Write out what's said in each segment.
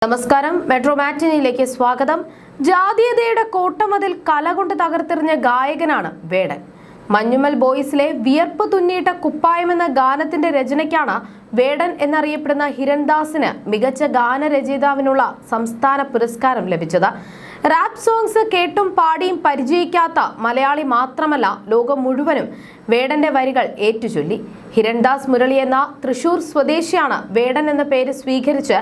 നമസ്കാരം, മെട്രോ മാറ്റിനിയിലേക്ക് സ്വാഗതം. ജാതീയതയുടെ കോട്ടമതിൽ കലകൊണ്ട് തകർത്തെറിഞ്ഞ ഗായകനാണ് വേടൻ. മഞ്ഞുമൽ ബോയ്സിലെ വിയർപ്പ് തുന്നിയിട്ട കുപ്പായം എന്ന ഗാനത്തിന്റെ രചനയ്ക്കാണ് വേടൻ എന്നറിയപ്പെടുന്ന ഹിരൺദാസിന് മികച്ച ഗാനരചയിതാവിനുള്ള സംസ്ഥാന പുരസ്കാരം ലഭിച്ചത്. റാപ്പ് സോങ്സ് കേട്ടും പാടിയും പരിചയിക്കാത്ത മലയാളി മാത്രമല്ല, ലോകം മുഴുവനും വേടന്റെ വരികൾ ഏറ്റുചൊല്ലി. ഹിരൺദാസ് മുരളി എന്ന തൃശൂർ സ്വദേശിയാണ് വേടൻ എന്ന പേര് സ്വീകരിച്ച്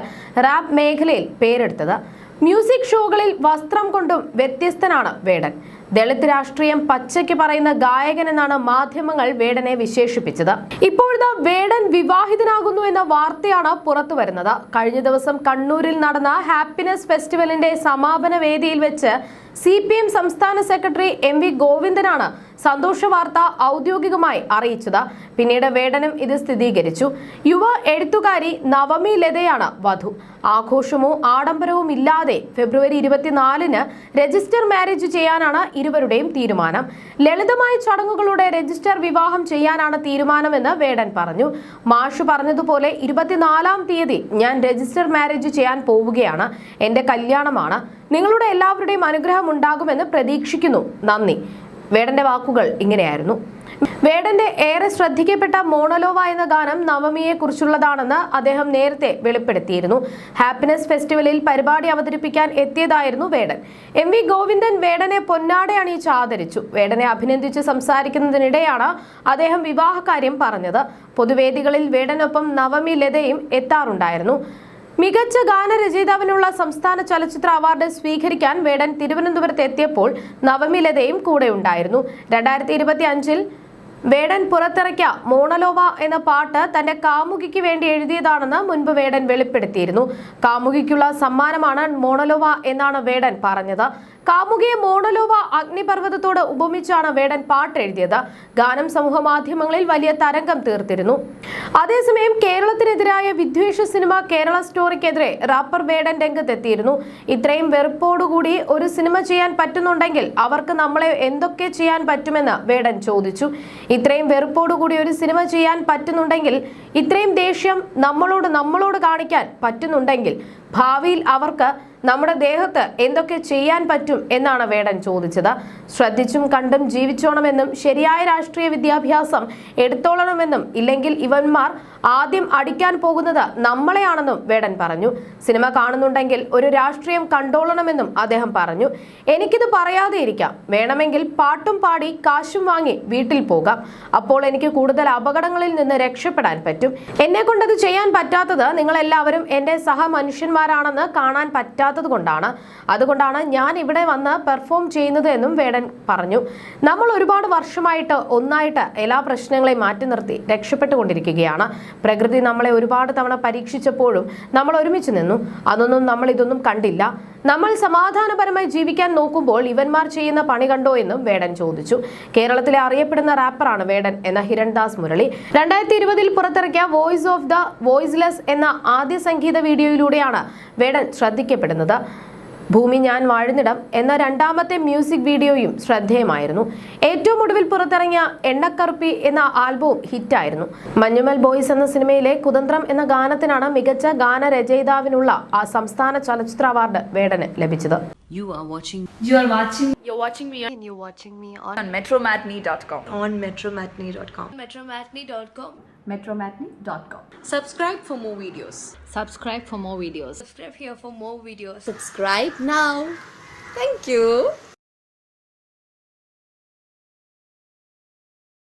റാപ്പ് മേഖലയിൽ പേരെടുത്തത്. മ്യൂസിക് ഷോകളിൽ വസ്ത്രം കൊണ്ടും വ്യത്യസ്തനാണ് വേടൻ. ദളിത് രാഷ്ട്രീയം പച്ചയ്ക്ക് പറയുന്ന ഗായകൻ എന്നാണ് മാധ്യമങ്ങൾ വേടനെ വിശേഷിപ്പിച്ചത്. ഇപ്പോഴത്തെ വേടൻ വിവാഹിതനാകുന്നു എന്ന വാർത്തയാണ് പുറത്തു വരുന്നത്. കഴിഞ്ഞ ദിവസം കണ്ണൂരിൽ നടന്ന ഹാപ്പിനെസ് ഫെസ്റ്റിവലിന്റെ സമാപന വേദിയിൽ വെച്ച് CPM സംസ്ഥാന സെക്രട്ടറി MV ഗോവിന്ദനാണ് സന്തോഷ വാർത്ത ഔദ്യോഗികമായി അറിയിച്ചത്. പിന്നീട് വേടനും ഇത് സ്ഥിരീകരിച്ചു. യുവ എഴുത്തുകാരി നവമി ലതയാണ് വധു. ആഘോഷമോ ആഡംബരവും ഇല്ലാതെ ഫെബ്രുവരി 24-ന് രജിസ്റ്റർ മാരേജ് ചെയ്യാനാണ് ഇരുവരുടെയും തീരുമാനം. ലളിതമായ ചടങ്ങുകളുടെ രജിസ്റ്റർ വിവാഹം ചെയ്യാനാണ് തീരുമാനമെന്ന് വേടൻ പറഞ്ഞു. മാഷ് പറഞ്ഞതുപോലെ 24-ാം തീയതി ഞാൻ രജിസ്റ്റർ മാരേജ് ചെയ്യാൻ പോവുകയാണ്. എന്റെ കല്യാണമാണ്. നിങ്ങളുടെ എല്ലാവരുടെയും അനുഗ്രഹം ഉണ്ടാകുമെന്ന് പ്രതീക്ഷിക്കുന്നു. നന്ദി. വേടന്റെ വാക്കുകൾ ഇങ്ങനെയായിരുന്നു. വേടന്റെ ഏറെ ശ്രദ്ധിക്കപ്പെട്ട മോണലോവ എന്ന ഗാനം നവമിയെ കുറിച്ചുള്ളതാണെന്ന് അദ്ദേഹം നേരത്തെ വെളിപ്പെടുത്തിയിരുന്നു. ഹാപ്പിനെസ് ഫെസ്റ്റിവലിൽ പരിപാടി അവതരിപ്പിക്കാൻ എത്തിയതായിരുന്നു വേടൻ. MV ഗോവിന്ദൻ വേടനെ പൊന്നാട അണിയിച്ച് ആദരിച്ചു. വേടനെ അഭിനന്ദിച്ച് സംസാരിക്കുന്നതിനിടെയാണ് അദ്ദേഹം വിവാഹകാര്യം പറഞ്ഞത്. പൊതുവേദികളിൽ വേടനൊപ്പം നവമി ലതയും എത്താറുണ്ടായിരുന്നു. മികച്ച ഗാനരചയിതാവിനുള്ള സംസ്ഥാന ചലച്ചിത്ര അവാർഡ് സ്വീകരിക്കാൻ വേടൻ തിരുവനന്തപുരത്ത് എത്തിയപ്പോൾ നവമി ലതയും കൂടെ ഉണ്ടായിരുന്നു. 2025-ൽ വേടൻ പുറത്തിറക്കിയ മോണലോവ എന്ന പാട്ട് തന്റെ കാമുകിക്ക് വേണ്ടി എഴുതിയതാണെന്ന് മുൻപ് വേടൻ വെളിപ്പെടുത്തിയിരുന്നു. കാമുകിക്കുള്ള സമ്മാനമാണ് മോണലോവ എന്നാണ് വേടൻ പറഞ്ഞത്. കാമുകിയെ മോണലോവ അഗ്നിപർവ്വതത്തോട് ഉപമിച്ചാണ് വേടൻ പാട്ട് എഴുതിയത്. ഗാനം സമൂഹ മാധ്യമങ്ങളിൽ വലിയ തരംഗം തീർത്തിരുന്നു. അതേസമയം കേരളത്തിനെതിരായ വിദ്വേഷ സിനിമ കേരള സ്റ്റോറിക്കെതിരെ റാപ്പർ വേടൻ രംഗത്തെത്തിയിരുന്നു. ഇത്രയും വെറുപ്പോടുകൂടി ഒരു സിനിമ ചെയ്യാൻ പറ്റുന്നുണ്ടെങ്കിൽ അവർക്ക് നമ്മളെ എന്തൊക്കെ ചെയ്യാൻ പറ്റുമെന്ന് വേടൻ ചോദിച്ചു. ഇത്രയും വെറുപ്പോടുകൂടി ഒരു സിനിമ ചെയ്യാൻ പറ്റുന്നുണ്ടെങ്കിൽ, ഇത്രയും ദേഷ്യം നമ്മളോട് കാണിക്കാൻ പറ്റുന്നുണ്ടെങ്കിൽ ഭാവിയിൽ അവർക്ക് നമ്മുടെ ദേഹത്ത് എന്തൊക്കെ ചെയ്യാൻ പറ്റും എന്നാണ് വേടൻ ചോദിച്ചത്. ശ്രദ്ധിച്ചും കണ്ടും ജീവിച്ചോണമെന്നും ശരിയായ രാഷ്ട്രീയ വിദ്യാഭ്യാസം എടുത്തോളണമെന്നും ഇല്ലെങ്കിൽ ഇവന്മാർ ആദ്യം അടിക്കാൻ പോകുന്നത് നമ്മളെയാണെന്നും വേടൻ പറഞ്ഞു. സിനിമ കാണുന്നുണ്ടെങ്കിൽ ഒരു രാഷ്ട്രീയം കണ്ടോളണമെന്നും അദ്ദേഹം പറഞ്ഞു. എനിക്കിത് പറയാതെ ഇരിക്കാം. വേണമെങ്കിൽ പാട്ടും പാടി കാശും വാങ്ങി വീട്ടിൽ പോകാം. അപ്പോൾ എനിക്ക് കൂടുതൽ അപകടങ്ങളിൽ നിന്ന് രക്ഷപ്പെടാൻ പറ്റും. എന്നെ കൊണ്ടത് ചെയ്യാൻ പറ്റാത്തത് നിങ്ങളെല്ലാവരും എൻ്റെ സഹമനുഷ്യന്മാരാണെന്ന് കാണാൻ അതുകൊണ്ടാണ് ഞാൻ ഇവിടെ വന്ന് പെർഫോം ചെയ്യുന്നത് എന്നും വേടൻ പറഞ്ഞു. നമ്മൾ ഒരുപാട് വർഷമായിട്ട് ഒന്നായിട്ട് എല്ലാ പ്രശ്നങ്ങളെയും മാറ്റി നിർത്തി രക്ഷപ്പെട്ടുകൊണ്ടിരിക്കുകയാണ്. പ്രകൃതി നമ്മളെ ഒരുപാട് തവണ പരീക്ഷിച്ചപ്പോഴും നമ്മൾ ഒരുമിച്ച് നിന്നു. അതൊന്നും നമ്മൾ ഇതൊന്നും കണ്ടില്ല. നമ്മൾ സമാധാനപരമായി ജീവിക്കാൻ നോക്കുമ്പോൾ ഇവന്മാർ ചെയ്യുന്ന പണി കണ്ടോ എന്നും വേടൻ ചോദിച്ചു. കേരളത്തിലെ അറിയപ്പെടുന്ന റാപ്പറാണ് വേടൻ എന്ന ഹിരൺദാസ് മുരളി. 2020-ൽ പുറത്തിറക്കിയ വോയിസ് ഓഫ് ദ വോയിസ്ലെസ് എന്ന ആദ്യ സംഗീത വീഡിയോയിലൂടെയാണ് വേടൻ ശ്രദ്ധിക്കപ്പെടുന്നത്. ഭൂമി ഞാൻ വാഴുന്നിടം എന്ന രണ്ടാമത്തെ മ്യൂസിക് വീഡിയോയും ശ്രദ്ധേയമായിരുന്നു. ഏറ്റവും ഒടുവിൽ പുറത്തിറങ്ങിയ എണ്ണക്കറുപ്പി എന്ന ആൽബവും ഹിറ്റായിരുന്നു. മഞ്ഞുമൽ ബോയ്സ് എന്ന സിനിമയിലെ കുതന്ത്രം എന്ന ഗാനത്തിനാണ് മികച്ച ഗാനരചയിതാവിനുള്ള ആ സംസ്ഥാന ചലച്ചിത്ര അവാർഡ് വേടന് ലഭിച്ചത്. You're watching me on metromatney.com. metromatney.com. Subscribe for more videos. Subscribe here for more videos. Subscribe now. Thank you.